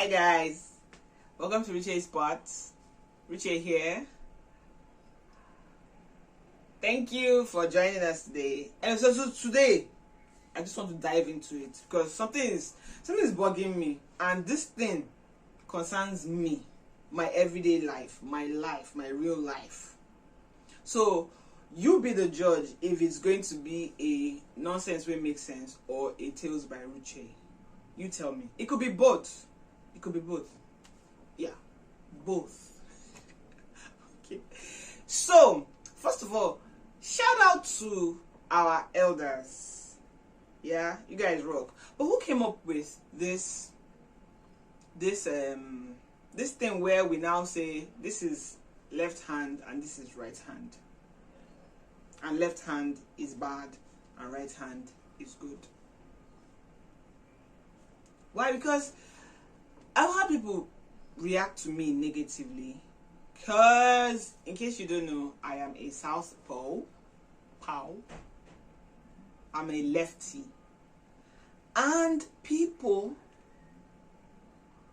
Hi guys, welcome to Ruche's Spot. Ruche here. Thank you for joining us today. And so today, I just want to dive into it because something is bugging me, and this thing concerns me, my everyday life, my real life. So you be the judge if it's going to be a nonsense way makes sense or a tales by Ruche. You tell me. It could be both. It could be both. Yeah, both. Okay. So, first of all, shout out to our elders. Yeah, you guys rock. But who came up with this thing where we now say this is left hand and this is right hand, and left hand is bad and right hand is good? Why? Because I've had people react to me negatively. Because, in case you don't know, I am a southpaw. I'm a lefty. And people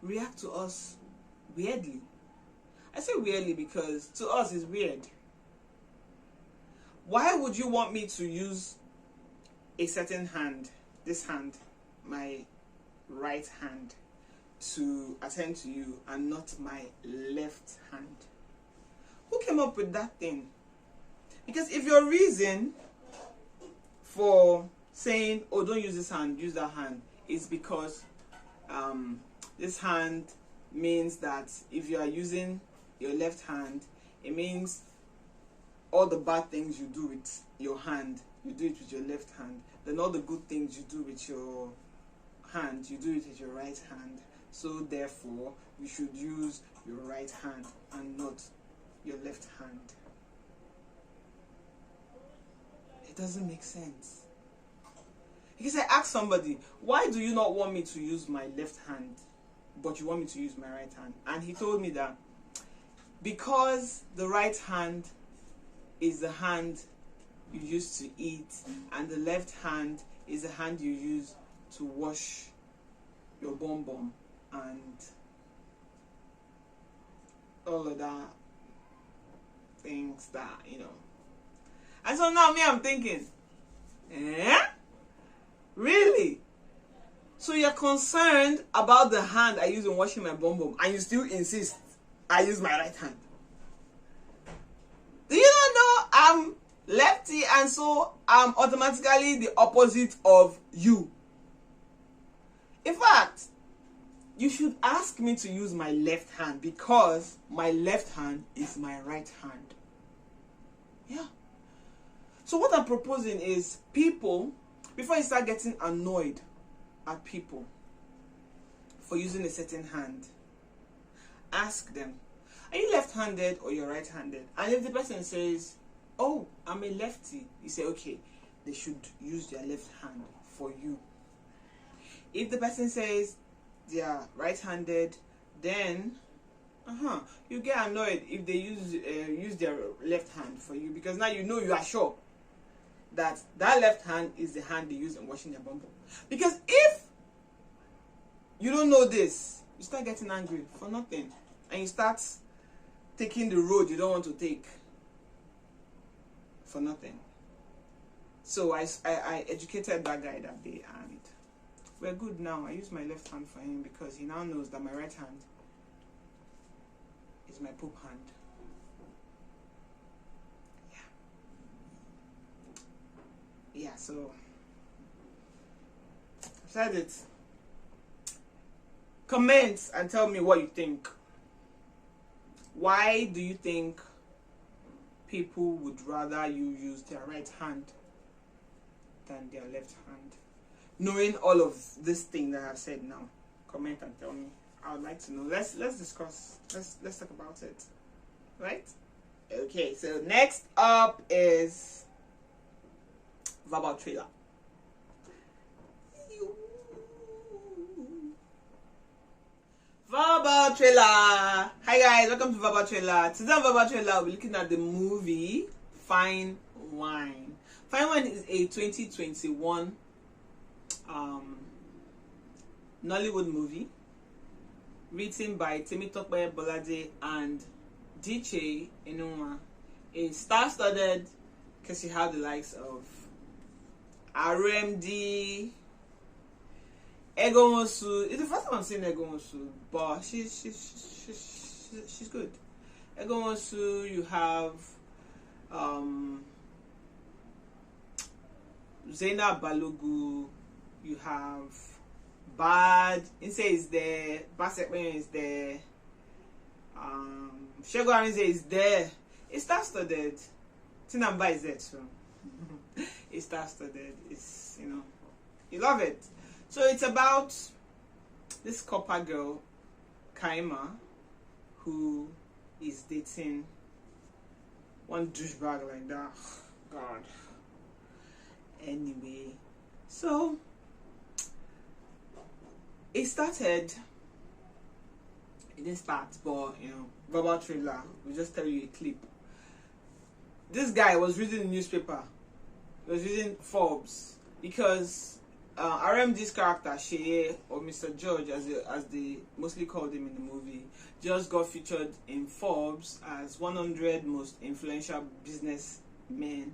react to us weirdly. I say weirdly because to us it's weird. Why would you want me to use a certain hand, this hand, my right hand, to attend to you and not my left hand? Who came up with that thing? Because if your reason for saying, oh, don't use this hand, use that hand, is because this hand means that if you are using your left hand, it means all the bad things you do with your hand, you do it with your left hand. Then all the good things you do with your hand, you do it with your right hand. So therefore, you should use your right hand and not your left hand. It doesn't make sense. Because I asked somebody, why do you not want me to use my left hand, but you want me to use my right hand? And he told me that because the right hand is the hand you use to eat, and the left hand is the hand you use to wash your bum and all of that things that, you know. And so now I'm thinking, really? So you're concerned about the hand I use in washing my bum and you still insist I use my right hand? Do you not know I'm lefty, and so I'm automatically the opposite of you? In fact, you should ask me to use my left hand because my left hand is my right hand. Yeah. So what I'm proposing is, people, before you start getting annoyed at people for using a certain hand, ask them, are you left-handed or you're right-handed? And if the person says, oh, I'm a lefty, you say, okay, they should use their left hand for you. If the person says they are right-handed, then you get annoyed if they use their left hand for you, because now you know, you are sure that left hand is the hand they use in washing their bum. Because if you don't know this, you start getting angry for nothing, and you start taking the road you don't want to take for nothing. So I educated that guy that day, and we're good now. I use my left hand for him because he now knows that my right hand is my poop hand. Yeah, so I've said it. Comment and tell me what you think. Why do you think people would rather you use their right hand than their left hand? Knowing all of this thing that I've said now, comment and tell me. I would like to know. Let's discuss. Let's talk about it. Right? Okay, so next up is verbal trailer. Verbal trailer. Hi guys, welcome to Verbal Trailer. Today on Verbal Trailer, we'll be looking at the movie Fine Wine. Fine Wine is a 2021 Nollywood movie written by Temitope Bolade and DJ Enuma. It's star-studded because you have the likes of RMD, Egomosu. It's the first time I'm seeing Egomosu, but she's good. Egomosu, you have Zainab Balogu, you have Bad Inse is there, Basekwen is there, Shego Arinze is there. It's star-studded. Tinamba is there too. It's star-studded. It's, you know, you love it. So it's about this copper girl, Kaima, who is dating one douchebag like that. God. Anyway, so it started. It didn't start, but you know, verbal trailer. We'll just tell you a clip. This guy was reading the newspaper. He was reading Forbes because RMD's character Sheye, or Mr. George, as they mostly called him in the movie, just got featured in Forbes as 100 most influential businessmen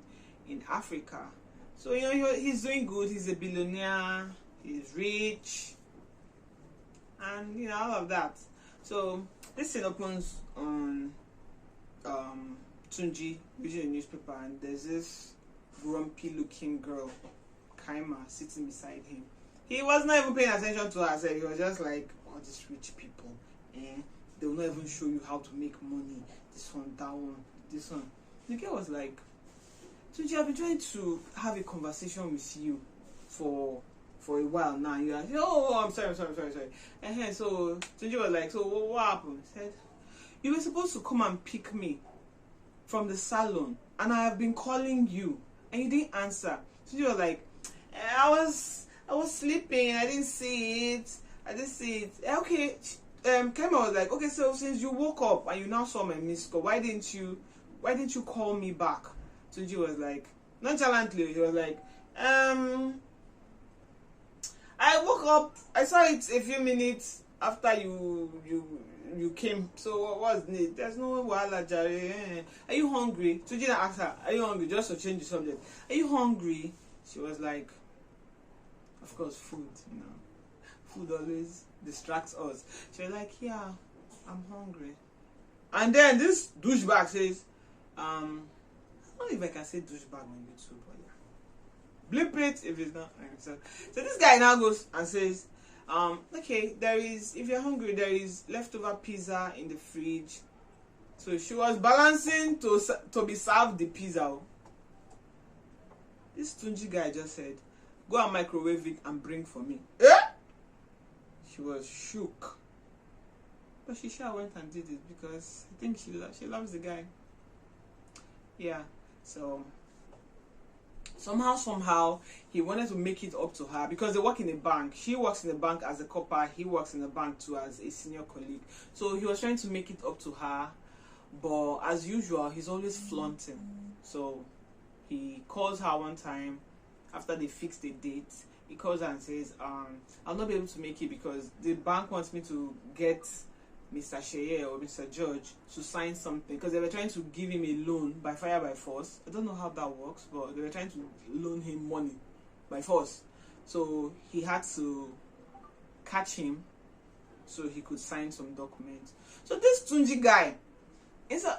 in Africa. So you know he's doing good. He's a billionaire. He's rich, and you know all of that. So this thing opens on Tunji reading the newspaper, and there's this grumpy-looking girl, Kaima, sitting beside him. He was not even paying attention to her. So he was just like, "All these rich people, they will not even show you how to make money. This one, that one, this one." The girl was like, "Tunji, I've been trying to have a conversation with you for a while now. You're like, oh, I'm sorry. And so Tunji was like, so what happened?" He said, "You were supposed to come and pick me from the salon, and I have been calling you, and you didn't answer." Tunji was like, I was sleeping. I didn't see it. Okay. Kema was like, okay, so since you woke up and you now saw my missed call, why didn't you call me back? Tunji was like, nonchalantly, he was like, I woke up, I saw it a few minutes after you came, so what was it? There's no wahala jare. Are you hungry? Tunji asked her, are you hungry? Just to change the subject. Are you hungry? She was like, of course, food, you know. Food always distracts us. She was like, yeah, I'm hungry. And then this douchebag says, I don't know if I can say douchebag on YouTube, but yeah. Blip it if it's not. So this guy now goes and says, okay, if you're hungry, there is leftover pizza in the fridge. So she was balancing to be served the pizza. This Tunji guy just said, go and microwave it and bring for me. She was shook. But she sure went and did it because I think she loves the guy. Yeah, so somehow he wanted to make it up to her because they work in a bank. She works in a bank as a copper. He works in a bank too as a senior colleague. So he was trying to make it up to her, but as usual, he's always flaunting. So he calls her one time after they fixed the date. He calls her and says, I'll not be able to make it because the bank wants me to get Mr. Sheye or Mr. George to sign something because they were trying to give him a loan by fire by force. I don't know how that works, but they were trying to loan him money by force. So he had to catch him so he could sign some documents. So this Tunji guy,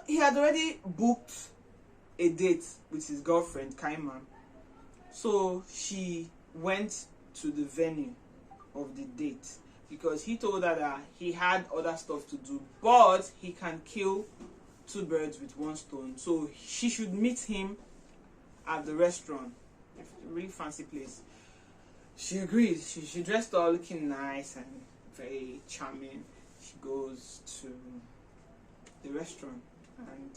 he had already booked a date with his girlfriend, Kaima. So she went to the venue of the date because he told her that he had other stuff to do, but he can kill two birds with one stone. So she should meet him at the restaurant, a really fancy place. She agreed. She dressed all looking nice and very charming. She goes to the restaurant and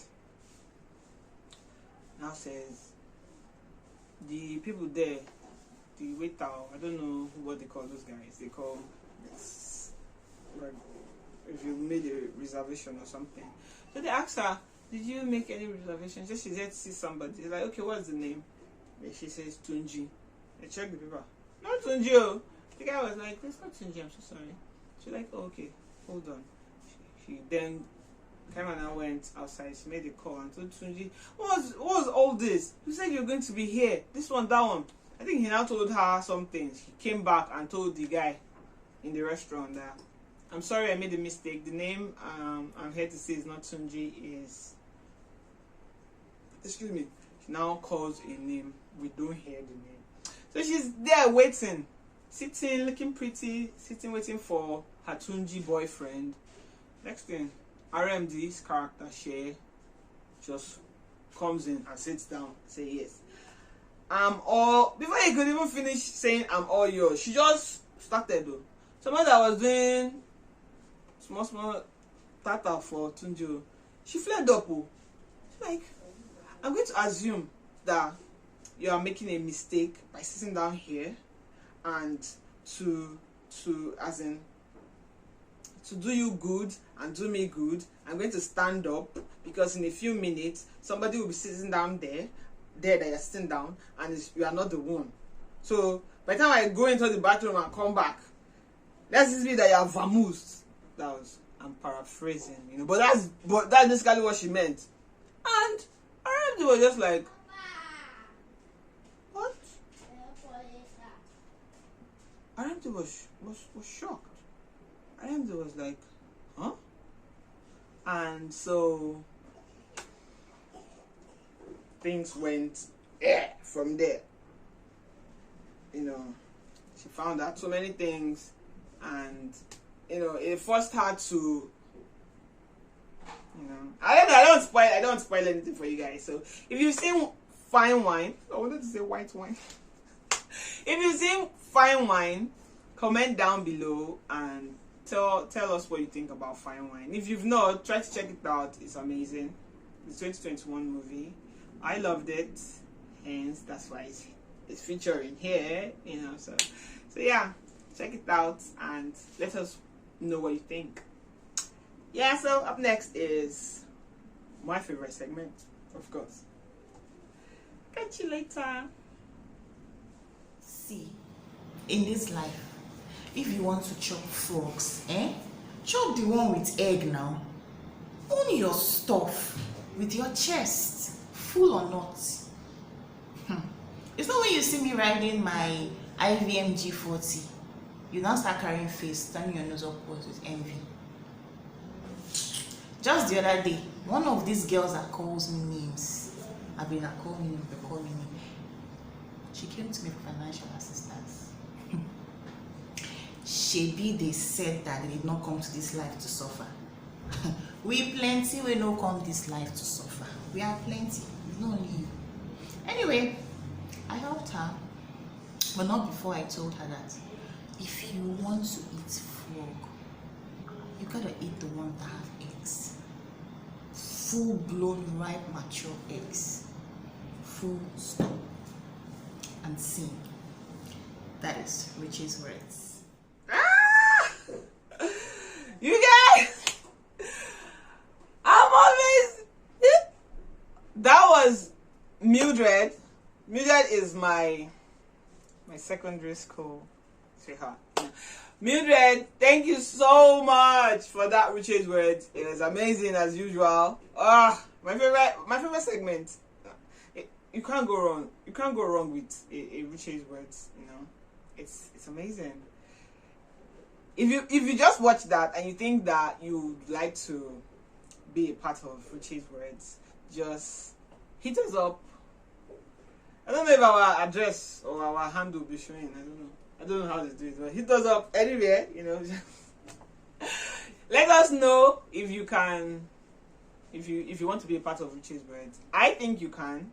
now says the people there, the waiter, I don't know what they call those guys. They call it's like if you made a reservation or something. So they asked her, did you make any reservations? She said, see somebody. They're like, okay, what's the name? And she says, Tunji. They check the paper. Not Tunji. Oh. The guy was like, it's not Tunji, I'm so sorry. She's like, oh, okay. hold on. She then came and I went outside. She made a call and told Tunji, what was all this? You said you're going to be here. This one, that one. I think he now told her something. She came back and told the guy in the restaurant that, I'm sorry I made a mistake. The name I'm here to say is not Tunji, is, excuse me. She now calls a name. We don't hear the name. So she's there waiting, sitting, looking pretty, sitting waiting for her Tunji boyfriend. Next thing, RMD's character Shay just comes in and sits down, say yes. I'm all, before he could even finish saying I'm all yours, she just started though. Someone that was doing small tata for Tunji, she flared up. She's like, I'm going to assume that you are making a mistake by sitting down here, and to do you good and do me good, I'm going to stand up, because in a few minutes somebody will be sitting down there that you're sitting down, and you are not the one. So by the time I go into the bathroom and come back, let's just be that you are vamoosed. I'm paraphrasing, you know, but that's basically what she meant. And RMD was just like, what? RMD was shocked. RMD was like, huh? And so things went from there. You know, she found out so many things, and you know, it forced her to, you know, I don't spoil anything for you guys. So if you've seen Fine Wine, I wanted to say white wine. If you've seen Fine Wine, comment down below and tell us what you think about Fine Wine. If you've not, try to check it out. It's amazing. It's a 2021 movie. I loved it, hence that's why it's featuring here, you know. So yeah, check it out and let us know what you think. Yeah, so up next is my favorite segment, of course. Catch you later. See, in this life, if you want to chop frogs, chop the one with egg now. Own your stuff with your chest, full or not. It's not when you see me riding my IVM G40, you now start carrying face, turning your nose upwards with envy. Just the other day, one of these girls that calls me names, call me name. She came to me for financial assistance. Shebi, they said that they did not come to this life to suffer. We plenty, we no come this life to suffer. We are plenty, it's not only you. Anyway, I helped her, but not before I told her that if you want to eat frog, you gotta eat the one that have eggs. Full-blown, ripe, mature eggs. Full stop. And sing. That is Ruche's words. You guys, I'm always, that was Mildred. Mildred is my secondary school sweetheart. Mildred, thank you so much for that Ruche's words. It was amazing as usual. My favorite segment. You can't go wrong. You can't go wrong with a Ruche's words. You know, it's amazing. If you just watch that and you think that you'd like to be a part of Ruche's words, just hit us up. I don't know if our address or our handle will be showing. I don't know how to do it, but hit us up anywhere, you know. Let us know if you can, if you want to be a part of Ruche's words. I think you can.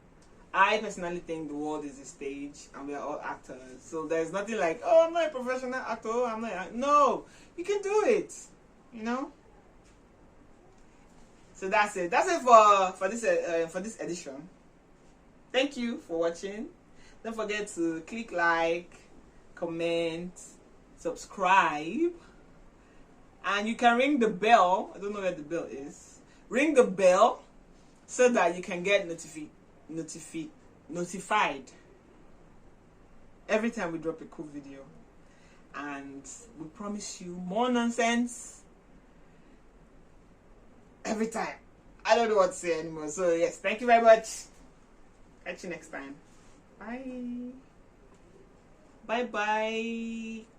I personally think the world is a stage and we are all actors. So there's nothing like, oh, I'm not a professional actor. No, you can do it, you know. So that's it. That's it for this edition. Thank you for watching. Don't forget to click like, comment, subscribe, and you can ring the bell. I don't know where the bell is. Ring the bell so that you can get notified every time we drop a cool video. And we promise you more nonsense every time. I don't know what to say anymore. So yes, thank you very much. Catch you next time. Bye. Bye bye.